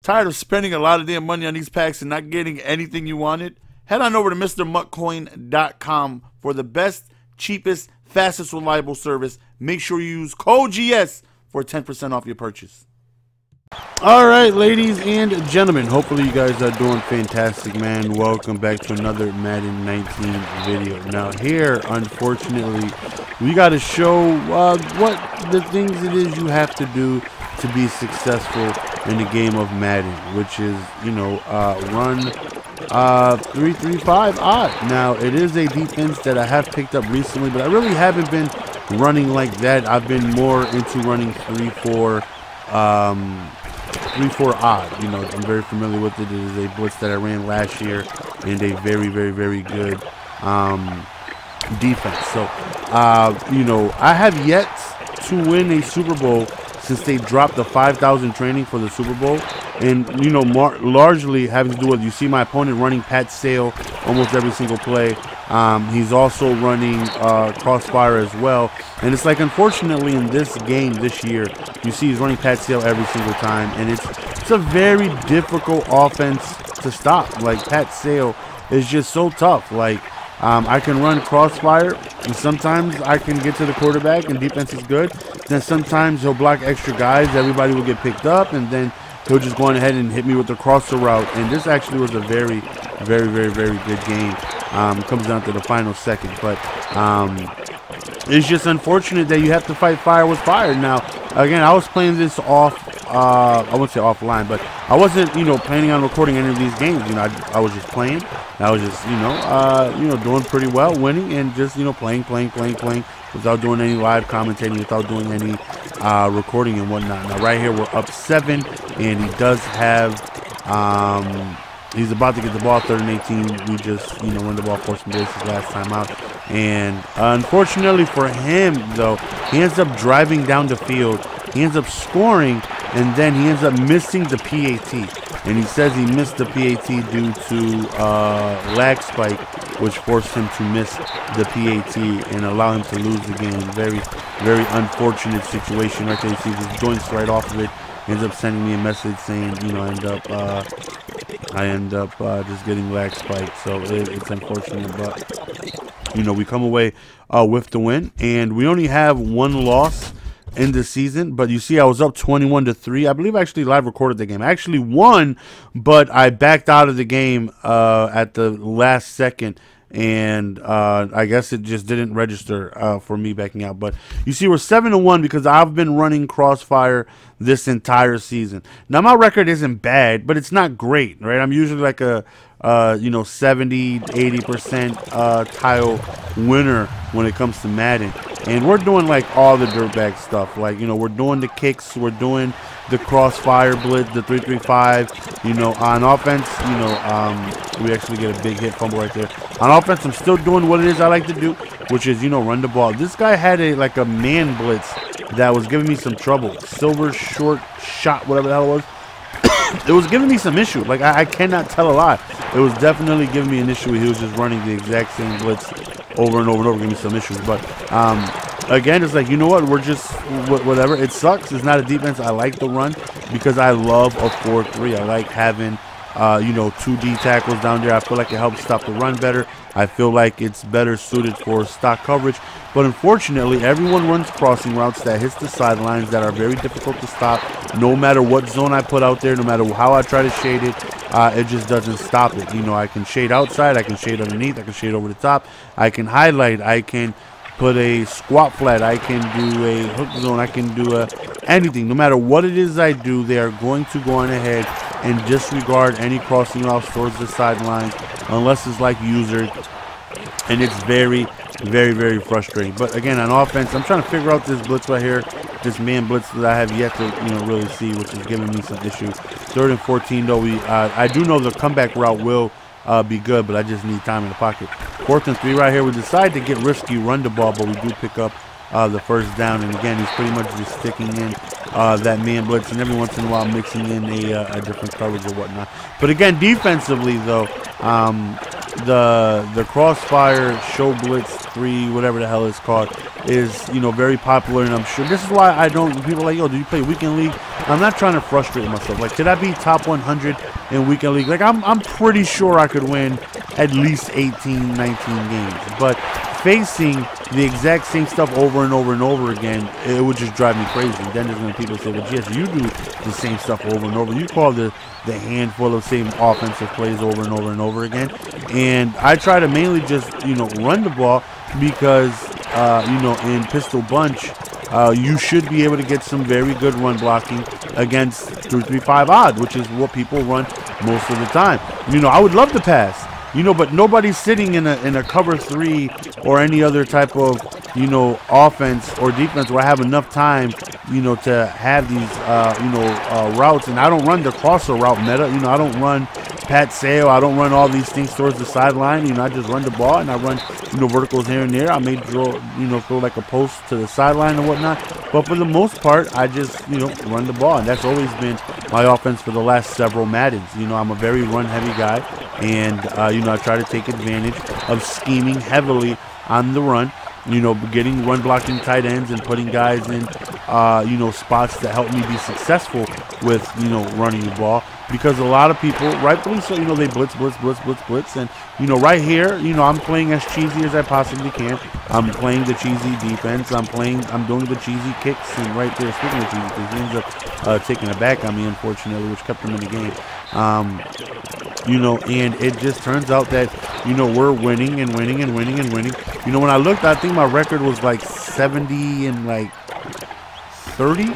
Tired of spending a lot of damn money on these packs and not getting anything you wanted? Head on over to MrMuckCoin.com for the best, cheapest, fastest, reliable service. Make sure you use code GS for 10% off your purchase. All right, ladies and gentlemen, hopefully you guys are doing fantastic, man. Welcome back to another Madden 19 video. Now here, unfortunately, we got to show what the things it is you have to do to be successful in the game of Madden, which is, you know, run 3-3-5 odd. Now, it is a defense that I have picked up recently, but I really haven't been running like that. I've been more into running 3-4 odd. You know, I'm very familiar with it. It is a blitz that I ran last year and a very, very, very good defense. So, you know, I have yet to win a Super Bowl since they dropped the 5,000 training for the Super Bowl. And, you know, largely having to do with, you see my opponent running Pat Sale almost every single play. He's also running Crossfire as well. And it's like, unfortunately, in this game this year, you see he's running Pat Sale every single time. And it's a very difficult offense to stop. Like, Pat Sale is just so tough. Like, I can run Crossfire, and sometimes I can get to the quarterback and defense is good. Then sometimes he'll block extra guys, everybody will get picked up, and then he'll just go on ahead and hit me with the crosser route. And this actually was a very, very, very, very good game. It comes down to the final second, but it's just unfortunate that you have to fight fire with fire. Now, again, I was playing this off, I wouldn't say offline, but I wasn't, you know, planning on recording any of these games. You know, I was just playing. I was just, you know, doing pretty well, winning, and just, you know, playing without doing any live commentating, without doing any recording and whatnot. Now, right here, we're up 7, and he does have, he's about to get the ball 3rd and 18. We just, you know, run the ball for some bases last time out. And unfortunately for him, though, he ends up driving down the field. He ends up scoring, and then he ends up missing the PAT. And he says he missed the PAT due to lag spike, which forced him to miss the PAT and allow him to lose the game. Very, very unfortunate situation right there. You see this joints right off of it. He ends up sending me a message saying, you know, I end up just getting lag spike. So it's unfortunate, but, you know, we come away with the win. And we only have 1 loss in the season, but you see I was up 21-3. I believe I actually live recorded the game. I actually won, but I backed out of the game at the last second, and I guess it just didn't register for me backing out. But you see we're 7-1 because I've been running Crossfire this entire season. Now my record isn't bad, but it's not great, right? I'm usually like a you know, 70-80% tile winner when it comes to Madden. And we're doing like all the dirtbag stuff. Like, you know, we're doing the kicks, we're doing the crossfire blitz, the 3-3-5. You know, on offense, you know, we actually get a big hit fumble right there. On offense, I'm still doing what it is I like to do, which is, you know, run the ball. This guy had like a man blitz that was giving me some trouble. Silver short shot, whatever the hell it was. It was giving me some issue. Like, I cannot tell a lie. It was definitely giving me an issue. He was just running the exact same blitz over and over and over, giving me some issues. But again, it's like, you know what? We're just whatever. It sucks. It's not a defense I like to run because I love a 4-3. I like having you know, 2D tackles down there. I feel like it helps stop the run better. I feel like it's better suited for stock coverage. But unfortunately, everyone runs crossing routes that hits the sidelines that are very difficult to stop. No matter what zone I put out there, no matter how I try to shade it, it just doesn't stop it. You know, I can shade outside, I can shade underneath, I can shade over the top, I can highlight, I can put a squat flat, I can do a hook zone, I can do anything. No matter what it is I do, they are going to go on ahead and disregard any crossing routes towards the sidelines unless it's like user, and it's very, very, very frustrating. But again, on offense, I'm trying to figure out this blitz right here, this man blitz that I have yet to, you know, really see, which is giving me some issues. 3rd and 14 though, I do know the comeback route will be good, but I just need time in the pocket. 4th and 3 right here. We decide to get risky, run the ball, but we do pick up the 1st down. And again, he's pretty much just sticking in that man blitz, and every once in a while mixing in a different coverage or whatnot. But again, defensively though, the Crossfire Show Blitz 3, whatever the hell it's called, is, you know, very popular, and I'm sure this is why I don't. People are like, yo, do you play weekend league? I'm not trying to frustrate myself. Like, could I be top 100 in weekend league? Like, I'm pretty sure I could win at least 18, 19 games, but facing the exact same stuff over and over and over again, it would just drive me crazy. Then there's when people say, well, yes, you do the same stuff over and over. You call the handful of same offensive plays over and over and over again. And I try to mainly just, you know, run the ball because, you know, in Pistol Bunch, you should be able to get some very good run blocking against 3-3-5 odd, which is what people run most of the time. You know, I would love to pass. You know, but nobody's sitting in a cover 3 or any other type of, you know, offense or defense where I have enough time, you know, to have these, you know, routes. And I don't run the crosser route meta. You know, I don't run pat sail. I don't run all these things towards the sideline. You know, I just run the ball and I run, you know, verticals here and there. I may draw, you know, throw like a post to the sideline or whatnot. But for the most part, I just, you know, run the ball. And that's always been my offense for the last several Maddens. You know, I'm a very run-heavy guy. And, you know, I try to take advantage of scheming heavily on the run, you know, getting run blocking tight ends and putting guys in, you know, spots to help me be successful with, you know, running the ball. Because a lot of people, rightfully so, you know, they blitz. And, you know, right here, you know, I'm playing as cheesy as I possibly can. I'm playing the cheesy defense. I'm doing the cheesy kicks. And right there, speaking of cheesy kicks, he ends up taking it back on me, unfortunately, which kept him in the game. You know, and it just turns out that, you know, we're winning and winning and winning and winning. You know, when I looked, I think my record was like 70 and like 30.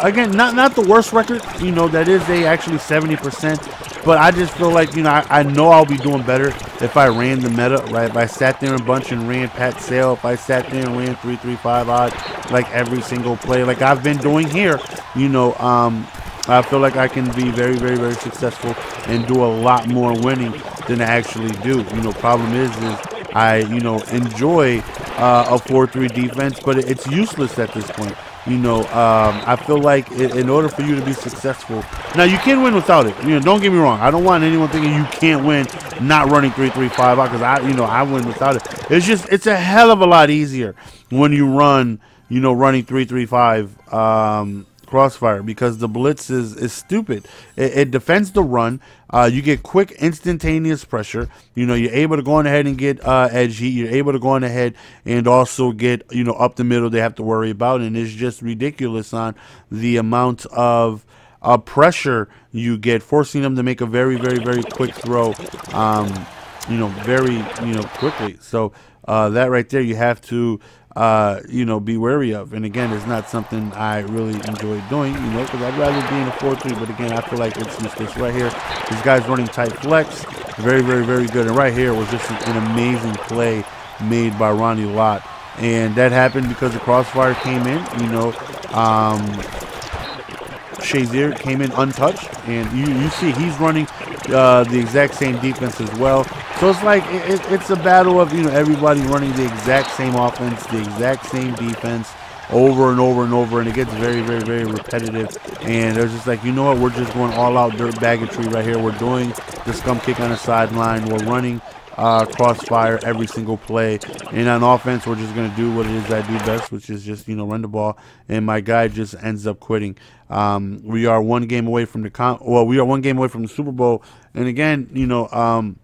Again, not the worst record. You know, that is actually 70%. But I just feel like, you know, I know I'll be doing better if I ran the meta, right? If I sat there and bunch and ran pat sail, if I sat there and ran 3-3-5 odd, like every single play, like I've been doing here, you know, I feel like I can be very, very, very successful and do a lot more winning than I actually do. You know, problem is I, you know, enjoy a 4-3 defense, but it's useless at this point. You know, I feel like in order for you to be successful, now you can win without it. You know, don't get me wrong. I don't want anyone thinking you can't win not running 3-3-5 out, because I win without it. It's just, it's a hell of a lot easier when you run, you know, running 3-3-5. Crossfire, because the blitz is stupid. It defends the run. You get quick, instantaneous pressure. You know, you're able to go on ahead and get edge heat. You're able to go on ahead and also get, you know, up the middle they have to worry about. And it's just ridiculous on the amount of pressure you get, forcing them to make a very, very, very quick throw, you know, very, you know, quickly. So that right there, you have to you know, be wary of. And again, it's not something I really enjoy doing, you know, because I'd rather be in a 4-3, but again, I feel like it's useless. Right here, this guy's running tight flex, very, very, very good. And right here was just an amazing play made by Ronnie Lott, and that happened because the crossfire came in, you know. Shazier came in untouched, and you see he's running the exact same defense as well. So it's like it's a battle of, you know, everybody running the exact same offense, the exact same defense over and over and over, and it gets very, very, very repetitive. And they're just like, you know what, we're just going all out dirt baggage right here. We're doing the scum kick on the sideline. We're running crossfire every single play, and on offense we're just going to do what it is I do best, which is just, you know, run the ball, and my guy just ends up quitting. We are one game away from we are one game away from the Super Bowl, and again, you know,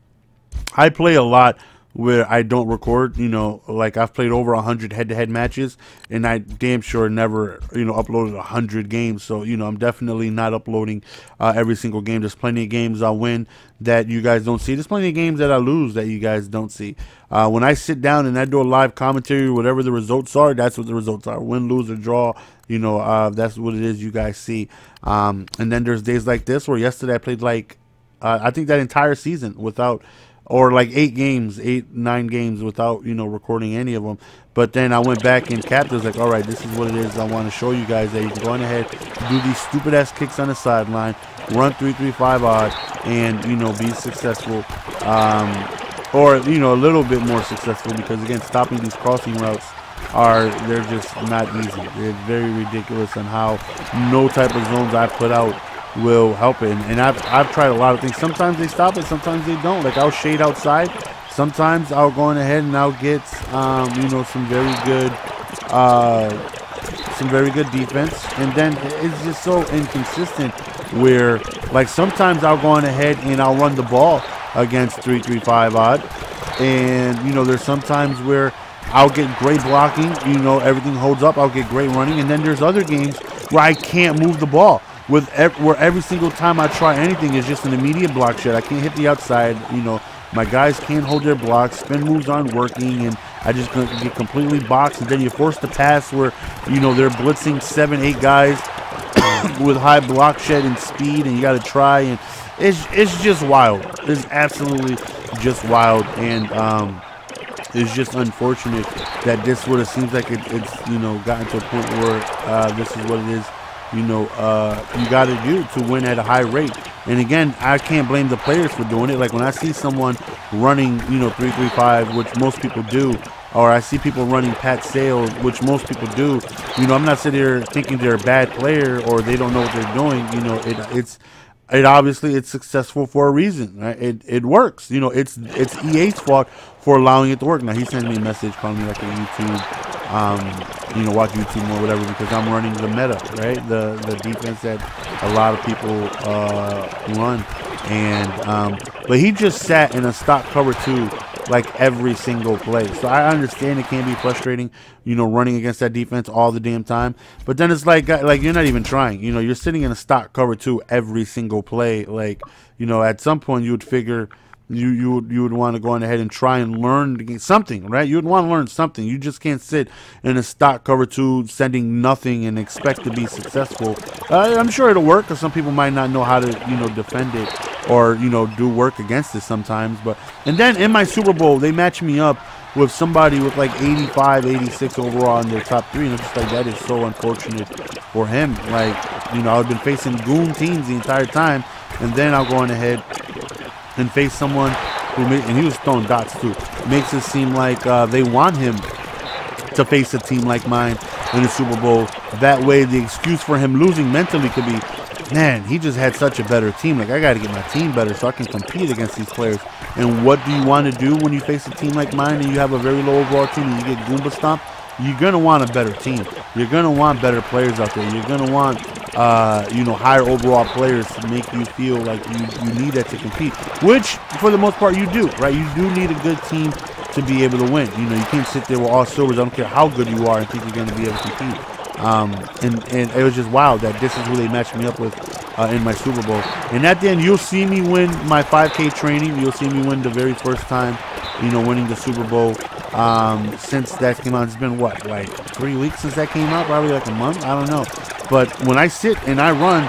I play a lot where I don't record. You know, like I've played over 100 head-to-head matches, and I damn sure never, you know, uploaded 100 games. So, you know, I'm definitely not uploading every single game. There's plenty of games I win that you guys don't see. There's plenty of games that I lose that you guys don't see. When I sit down and I do a live commentary, whatever the results are, that's what the results are. Win, lose, or draw, you know, that's what it is you guys see. And then there's days like this where yesterday I played like, I think that entire season without, or like 9 games without, you know, recording any of them. But then I went back and capped. It was like, all right, this is what it is. I want to show you guys that you can go on ahead, do these stupid ass kicks on the sideline, run 3-3-5 odd, and, you know, be successful, or, you know, a little bit more successful, because again, stopping these crossing routes they're just not easy. They're very ridiculous on how no type of zones I put out will help it. And I've tried a lot of things. Sometimes they stop it, sometimes they don't. Like I'll shade outside. Sometimes I'll go ahead and I'll get you know, some very good defense. And then it's just so inconsistent where, like, sometimes I'll go on ahead and I'll run the ball against 3-3-5 odd. And, you know, there's sometimes where I'll get great blocking, you know, everything holds up, I'll get great running. And then there's other games where I can't move the ball, where every single time I try anything is just an immediate block shot. I can't hit the outside, you know, my guys can't hold their blocks, spin moves aren't working, and I just get completely boxed. And then you're forced to pass where, you know, they're blitzing 7-8 guys with high block shed and speed, and you got to try, and it's just wild. It's absolutely just wild. And it's just unfortunate that this sort of seems like it's, you know, gotten to a point where this is what it is, you know, you got to do to win at a high rate. And again, I can't blame the players for doing it. Like when I see someone running, you know, 3-3-5, which most people do, or I see people running Pat Sales, which most people do, you know, I'm not sitting here thinking they're a bad player or they don't know what they're doing. You know, it obviously it's successful for a reason, right? It works. You know, it's EA's fault for allowing it to work. Now he sends me a message calling me like a YouTube, you know, watch YouTube more, whatever, because I'm running the meta, right? The defense that a lot of people run. And but he just sat in a stock cover 2 like every single play. So I understand it can be frustrating, you know, running against that defense all the damn time. But then it's like you're not even trying. You know, you're sitting in a stock cover 2 every single play. Like, you know, at some point you would figure you would want to go on ahead and try and learn something, right? You would want to learn something. You just can't sit in a stock cover 2 sending nothing and expect to be successful. I'm sure it'll work, because some people might not know how to, you know, defend it or, you know, do work against it sometimes. But and then in my Super Bowl, they match me up with somebody with like 85, 86 overall in their top 3, and I'm just like, that is so unfortunate for him. Like, you know, I've been facing goon teams the entire time, and then I'll go on ahead and face someone who and he was throwing dots too. Makes it seem like they want him to face a team like mine in the Super Bowl. That way, the excuse for him losing mentally could be, man, he just had such a better team. Like, I got to get my team better so I can compete against these players. And what do you want to do when you face a team like mine and you have a very low overall team and you get Goomba stomped? You're going to want a better team. You're going to want better players out there. You're going to want, you know, higher overall players to make you feel like you need that to compete, which for the most part you do, right? You do need a good team to be able to win. You know, you can't sit there with all silvers. I don't care how good you are and think you're going to be able to compete. And it was just wild that this is who they matched me up with in my Super Bowl. And at the end, you'll see me win my 5K training. You'll see me win the very first time, you know, winning the Super Bowl. Since that came out, it's been what, like 3 weeks since that came out, probably like a month, I don't know. But when I sit and I run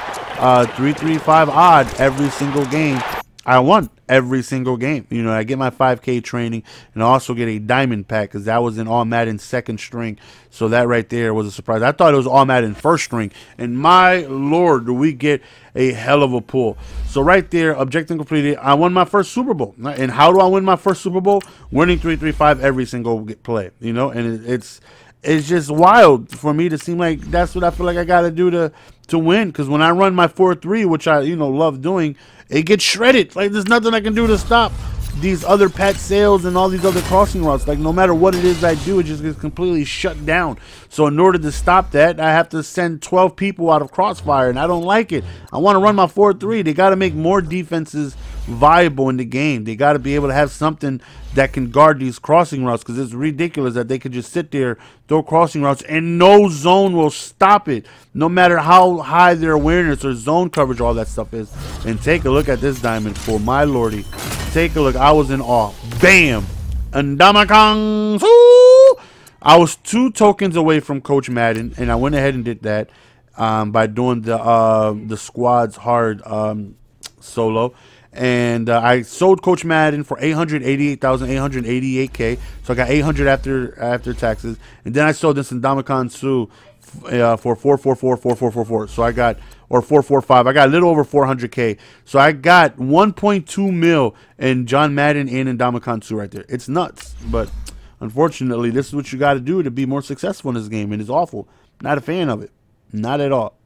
3-3-5 odd every single game, I won every single game. You know, I get my 5K training, and I also get a diamond pack, because that was in All Madden second string. So that right there was a surprise. I thought it was All Madden first string, and my lord, do we get a hell of a pull. So right there, objective completed. I won my first Super Bowl. And how do I win my first Super Bowl? Winning 3-3-5 every single play, you know. And it's just wild for me to seem like that's what I feel like I got to do to win. Because when I run my 4-3, which I, you know, love doing, it gets shredded. Like, there's nothing I can do to stop these other Pat Sales and all these other crossing routes. Like, no matter what it is I do, it just gets completely shut down. So in order to stop that, I have to send 12 people out of crossfire, and I don't like it. I want to run my 4-3. They got to make more defenses viable in the game. They got to be able to have something that can guard these crossing routes, because it's ridiculous that they could just sit there, throw crossing routes, and no zone will stop it, no matter how high their awareness or zone coverage, all that stuff is. And take a look at this diamond pull, my lordy. Take a look. I was in awe. Bam! Ndamukong. I was 2 tokens away from Coach Madden, and I went ahead and did that by doing the squads hard solo. And I sold Coach Madden for $888,888K, so I got 800 after taxes. And then I sold this Ndamukong Suh for 444. So I got, or 445. I got a little over 400K. So I got 1.2 mil in John Madden and Ndamukong Suh right there. It's nuts, but unfortunately, this is what you got to do to be more successful in this game, and it's awful. Not a fan of it, not at all.